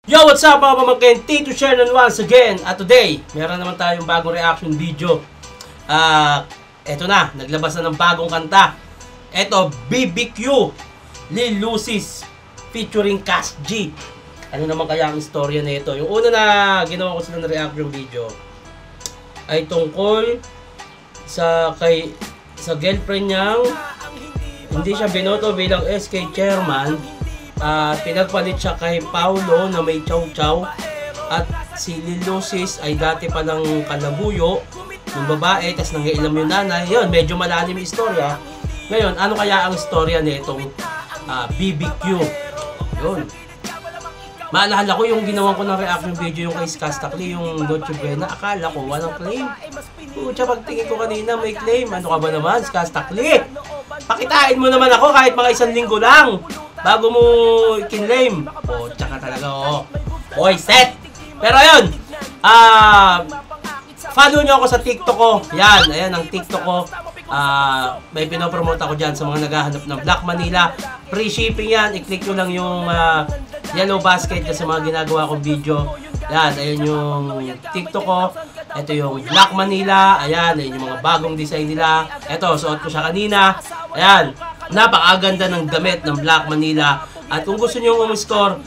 Yo, what's up mga pamangkin? Tito Shernan once again. At today, meron naman tayong bagong reaction video. Eto na, naglabas na ng bagong kanta. Eto, BBQ, Lil Lucis featuring Cash G. Ano naman kaya ang istorya na ito? Yung una na ginawa ko sila ng reaction video ay tungkol sa girlfriend niyang hindi siya binoto bilang SK chairman. Pinagpalit siya kay Paulo na may chow-chow, at si Lil Lucis ay dati palang kalabuyo ng babae, tas nangiilam yung nanay. Yun, medyo malalim yung istorya. Ngayon, ano kaya ang istorya nitong BBQ? Yun. Maalala ko yung ginawa ko ng reaction video yung kay Skastakli, yung Noche Buena. Akala ko walang claim. Pucha, pagtingin ko kanina may claim. Ano ka ba naman, Skastakli? Pakitain mo naman ako kahit mga 1 linggo lang bago mo i-claim. O, tsaka talaga, oo. Oy, set! Pero yun, follow nyo ako sa TikTok ko. Yan, ayan ang TikTok ko. May pinopromote ako dyan sa mga naghahanap ng Black Manila. Free shipping yan. I-click nyo lang yung yellow basket sa mga ginagawa kong video. Yan, ayan yung TikTok ko. Ito yung Black Manila. Ayan, ayan yung mga bagong design nila. Ito, suot ko siya kanina. Ayan, napakaganda ng damit ng Black Manila. At kung gusto nyo umiscore,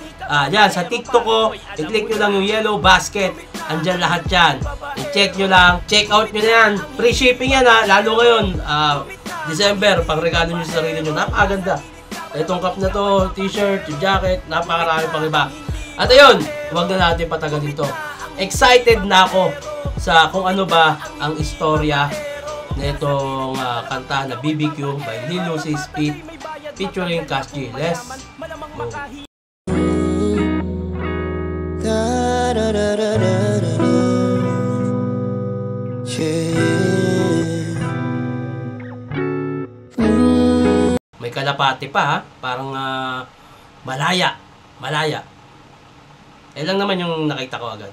yan, sa TikTok ko, i-click nyo lang yung yellow basket. Andyan lahat yan. I-check nyo lang. Check out nyo na yan. Free shipping yan ha. Lalo ngayon, December, pang regalo nyo sa sarili nyo. Napakaganda. Itong cup na to, t-shirt, jacket, napakarami pang iba. At ayun, huwag na natin patagalin to. Excited na ako sa kung ano ba ang istorya nitong kanta na BBQ by Lil Lucis featuring Cash G. Let's go. May kalapati pa ha, parang malaya. Lang naman yung nakita ko agad.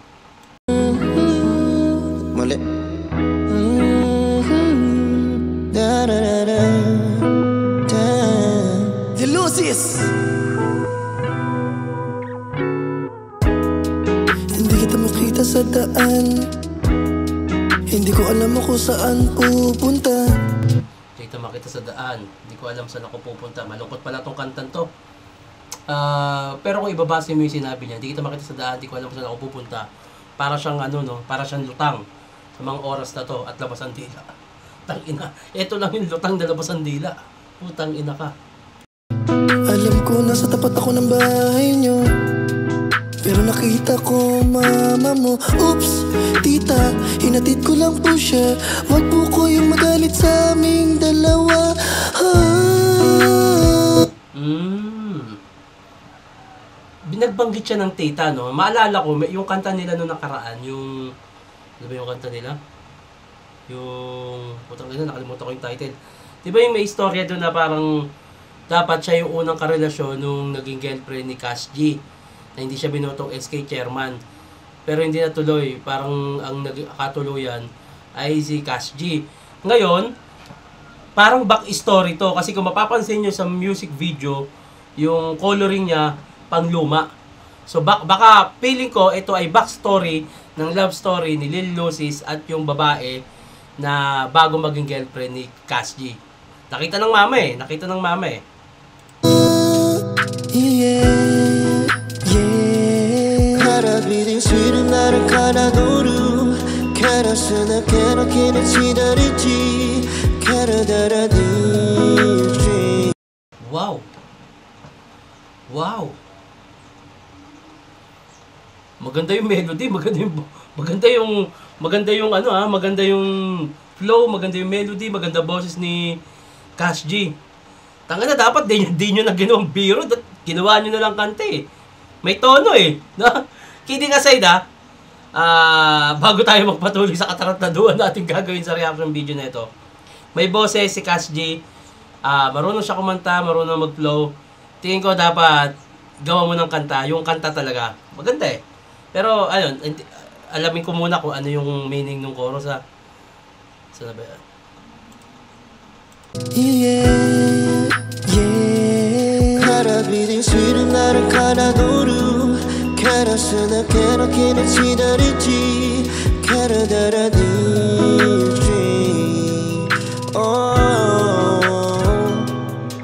Mali. Lil Lucis. Hindi kita makita sa daan, hindi ko alam kung saan pupunta. Hindi kita makita sa daan, hindi ko alam saan ako pupunta. Malungkot pala tong kantan to. Pero kung ibabase mo yung sinabi niya, hindi kita makita sa daan, hindi ko alam kung saan ako pupunta. Para siyang para siyang lutang sa mga oras na to at labas ang dila. Tang ina, ito lang yung lutang na labas ang dila. Putang ina ka. Alam ko nasa tapat ako ng bahay niyo, pero nakita ko mama mo. Oops, tita, hinatid ko lang po siya. Wag po ko yung magalit sa aming dalawa. Binagbanggit siya ng tita, no? Maalala ko, yung kanta nila noong nakaraan, yung... Ano ba yung kanta nila? Yung... Putang ina, nakalimutan ko yung title. Diba yung may istorya doon na parang dapat siya yung unang karelasyon nung naging girlfriend ni Cash G, na hindi siya binotong SK chairman. Pero hindi natuloy. Parang ang nagkatuluyan ay si Cash G. Ngayon, parang back story to. Kasi kung mapapansin nyo sa music video, yung coloring niya, pangluma. So baka feeling ko ito ay backstory ng love story ni Lil Lucis at yung babae na bago maging girlfriend ni Cash G. Nakita ng mama eh. Wow. Maganda yung melody, maganda yung flow, maganda yung melody, maganda boses ni Cash G. Tanga na, dapat di nyo na ginawang biro, ginawa nyo na lang kanta eh. May tono eh, no? Kidding aside bago tayo magpatuloy sa katarantaduhan natin gagawin sa reaction video na ito. May boses si Cash G, marunong siya kumanta, marunong mag-flow. Tingin ko dapat gawa mo ng kanta, yung kanta talaga. Maganda eh. Pero ayun, alamin ko muna kung ano yung meaning ng chorus ha. Sana ba yan? 가라서 나 그렇게는 지나리지 가라다라디지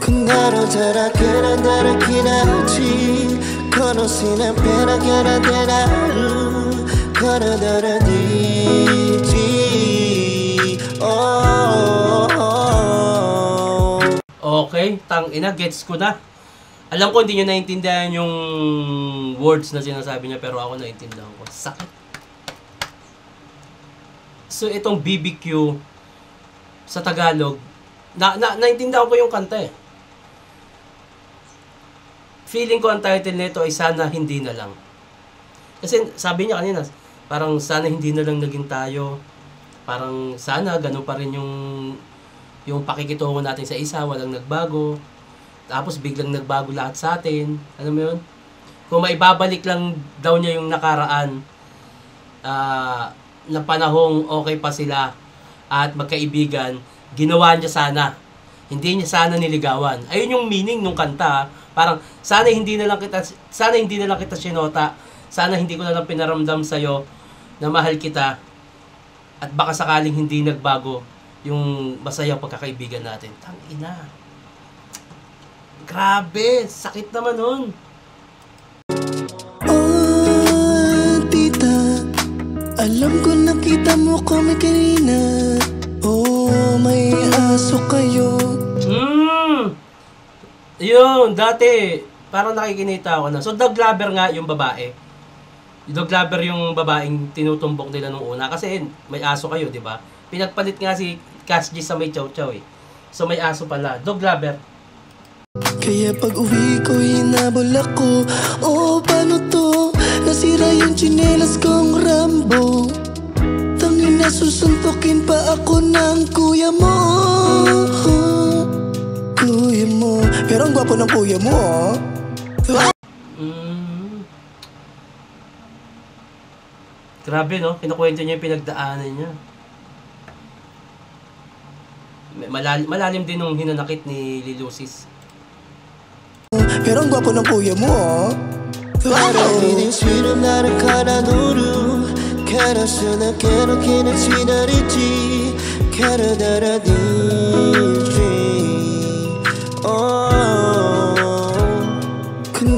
그나로 자라 그란다라 기나지 거노시나 페라 가라다라루 가라다라디지 Okay, tang ina, gets ko na. Alam ko hindi nyo naiintindihan yung words na sinasabi niya, pero ako naiintindihan ko. Sakit. So, itong BBQ sa Tagalog, naiintindihan ko yung kanta eh. Feeling ko ang title nito ay Sana Hindi Na Lang. Kasi sabi niya kanina, parang sana hindi na lang naging tayo. Parang sana ganun pa rin yung pakikitungo natin sa isa, walang nagbago. Tapos biglang nagbago lahat sa atin. Ano mo yun? Kung maibabalik lang daw niya yung nakaraan, na panahong okay pa sila at magkaibigan, ginawa niya sana. Hindi niya sana niligawan. Ayun yung meaning ng kanta. Parang sana hindi na lang kita sinota. Sana hindi ko na lang pinaramdam sa iyo na mahal kita. At baka sakaling hindi nagbago yung masayang pagkakaibigan natin. Tangina. Grabe, sakit naman nun. Oh, tita, alam ko nakita mo kami kanina. Oh, may aso kayo. Yun, dati, parang nakikinita ako na. So, dog lover nga yung babae. Dog lover yung babaeng tinutumbok nila nung una. Kasi may aso kayo, di ba? Pinagpalit nga si Cash G sa may chow chow eh. So, may aso pala. Dog lover. Kaya pag uwi ko, hinabol ako. Oh, paano to? Nasira yung tsinelas kong Rambo. Tangina, susuntukin pa ako ng kuya mo. Kuya mo. Pero ang gwapo ng kuya mo, oh. Grabe, no? Kinukwento niya yung pinagdaanan niya. Malalim din nung hinanakit ni Lilusis. Pero ang gwapo ng kuya mo, oh. Wow!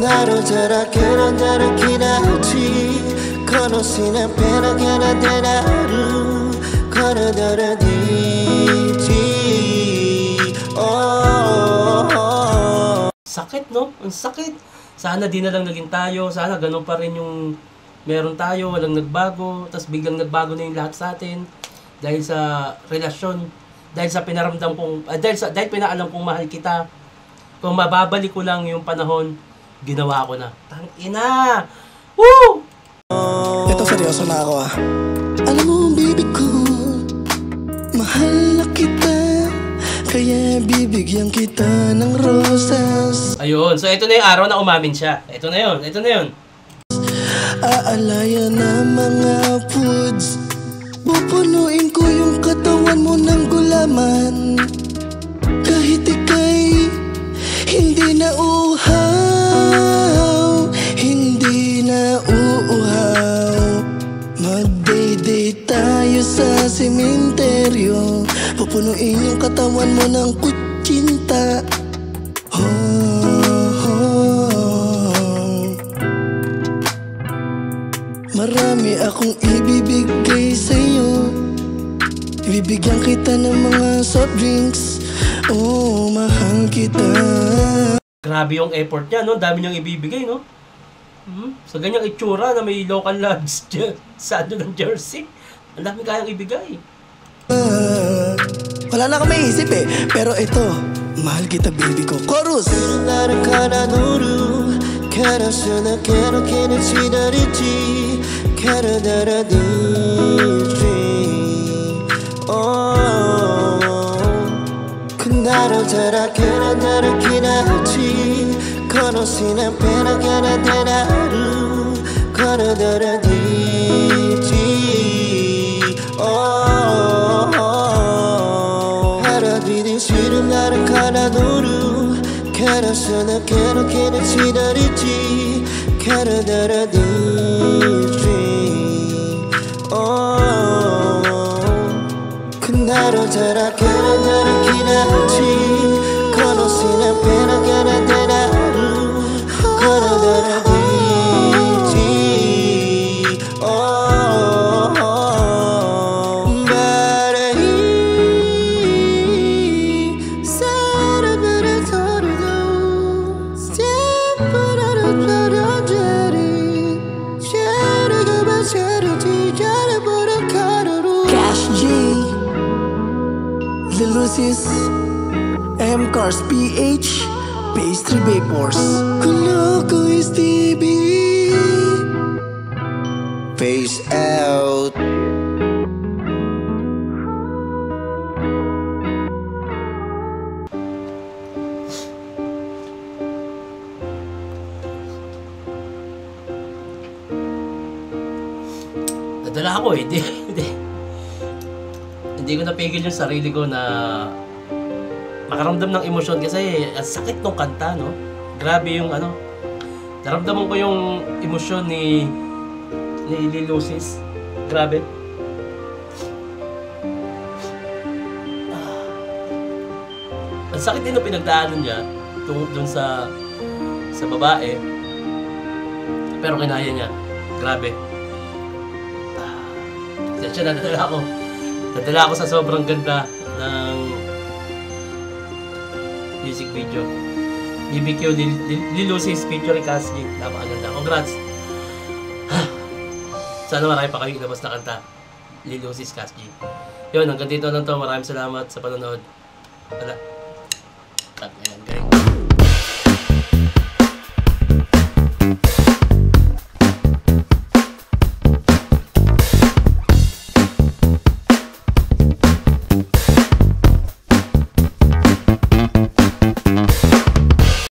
나로 자라 그란다라 기나지 거노시나 페라 가라다라루 가라다라디지 Sakit, no? Ang sakit. Sana di na lang naging tayo. Sana ganun pa rin yung meron tayo, walang nagbago. Tapos biglang nagbago na yung lahat sa atin. Dahil sa relasyon. Dahil sa pinaramdam kong, dahil pinaalam kong mahal kita. Kung mababalik ko lang yung panahon, ginawa ko na. Tangina! Woo! Ito seryoso na ako, ah. Alam mo, baby ko, mahal na kita. Kaya bibigyan kita ng rosas. Ayun. So, ito na yung araw na umamin siya. Ito na yun. Ito na yun. Aalaya na mga foods. Pupunuin ko yung katawan mo ng gulaman. Kahit ika'y hindi na uhaw, hindi na uuhaw. Mag-date tayo sa sementeryo. Pupunuin yung katawan mo ng kutsinta. Marami akong ibibigay sa'yo. Ibibigyan kita ng mga soft drinks. Oh, mahal kita. Grabe yung effort niya, no? Dami niyang ibibigay, no? Sa ganyang itsura na may local labs sa ano ng Jersey, ang dami kayang ibigay. Wala na akong maisip eh. Pero ito, mahal kita baby ko. Chorus! 가라서 나 그렇게는 지나리지 가라다라디지 그나로 자라 그란다라 기나지 거노시나 페라 가라다라루 가라다라디지 하라비딘 시름 나를 가라노루 가라서 나 그렇게는 지나리지 그날을 따라 가라가라 기다렸지 걸어서는 빼라 가라가라 걸어가라 뒤지 바라이 사라바라 소리도 스텝바라라 떨어져리 샤르가바 샤르지 잘해보라 가르루 Cash G Lil Lucis, M Cars PH, Pastry Vapors. Kuloko is TV. Face out. Nadala ako eh. Hindi ko napigil yung sarili ko na makaramdam ng emosyon kasi ang sakit ng kanta, no? Grabe yung ano. Naramdaman ko yung emosyon ni Lil Lucis. Grabe. Ang sakit din ng pinagdaanan niya dun sa babae. Pero kinaya niya. Grabe. Siya nadala ako sa sobrang ganda ng music video. BBQ Lil Lucis featuring Cassie. Napakaganda. Congrats! Sana marami pa kayong ilabas na kanta. Lil Lucis, Cassie. Yun, hanggang dito lang to. Maraming salamat sa panonood. Wala.